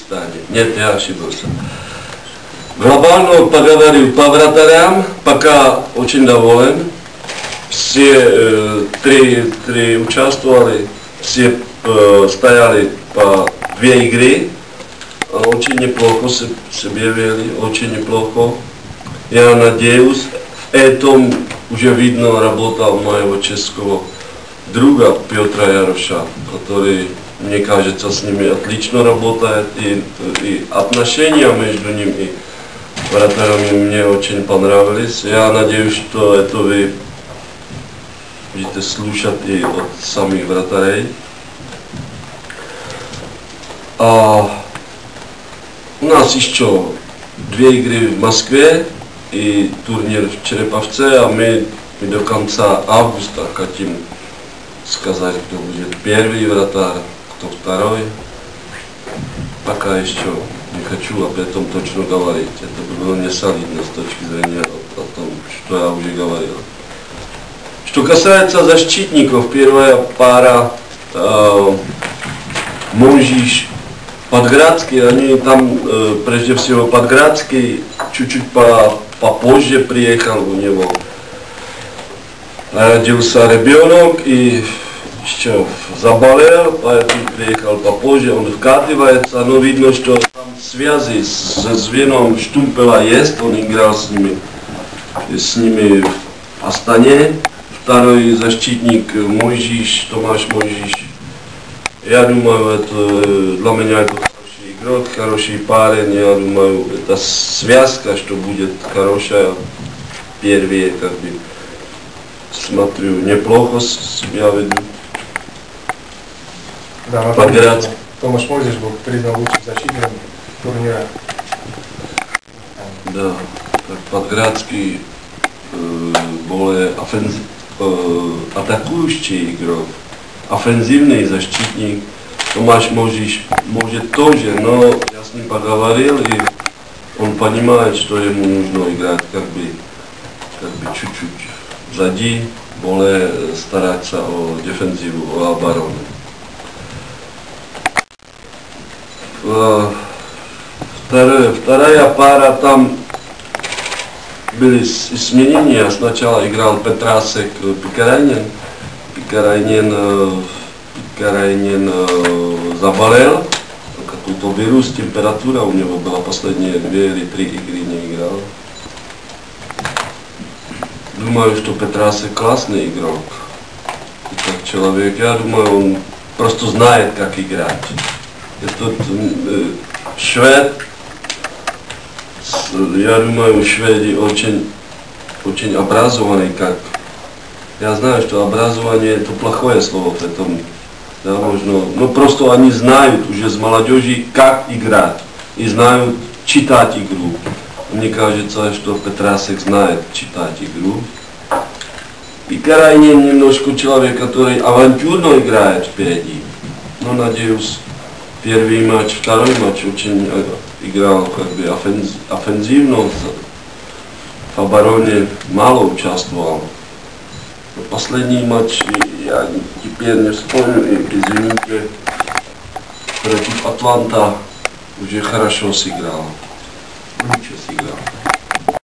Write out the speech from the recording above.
Узбекистане. Нет, я ошибался. Глобально поговорил по вратарям, пока очень доволен. Все три участвовали, все стояли по 2 игры. Очень неплохо себе вели, очень неплохо. Я надеюсь, в этом уже видно работа моего чешского друга Петра Яроша, который, мне кажется, с ними отлично работает, и отношения между ними и вратарями мне очень понравились. Я надеюсь, что это вы будете слушать и от самих вратарей. У нас еще 2 игры в Москве и турнир в Череповце, а мы до конца августа хотим сказать, кто будет первый вратарь, кто второй. Пока еще не хочу об этом точно говорить. Это было не солидно с точки зрения о том, что я уже говорил. Что касается защитников, первая пара Можиш, Подградский, они там, прежде всего, Подградский чуть-чуть попозже приехал, у него родился ребенок и еще заболел, поэтому приехал попозже, он вкатывается, но видно, что там связи со звеном Штумпела есть, он играл с ними в Астане. Второй защитник Можиш, Томаш Можиш. Я думаю, это для меня это хороший игрок, хороший парень. Я думаю, это связка, что будет хорошая. Первые, как бы, смотрю, неплохо себя ведут. Да, Томаш Можиш был признан лучшим защитником турнира. Да, Подградский более атакующий игрок. Офензивный защитник. Томаш Можиш может тоже, но я с ним поговорил, и он понимает, что ему нужно играть как бы чуть-чуть сзади, более стараться о дефензиву, о обороне. Вторая пара, там были изменения. Сначала играл Петрасек Пикарайнен. Пикарайнен заболел, какой-то вирус, температура у него была, последние 2 или 3 игры не играл. Думаю, что Петрасек классный игрок, как человек. Я думаю, он просто знает, как играть. Этот швед, я думаю, шведы очень образованные, как. Я знаю, что образование это плохое слово в этом, да, можно, но просто они знают уже с молодежи, как играть, и знают читать игру. Мне кажется, что Петрасек знает читать игру. И Пикарайнен немножко человек, который авантюрно играет впереди. Но, надеюсь, первый матч, второй матч очень играл как бы офензивно, в обороне мало участвовал. Последний матч, я теперь не вспомню, извините, против Атланта уже хорошо сыграл, лучше сыграл.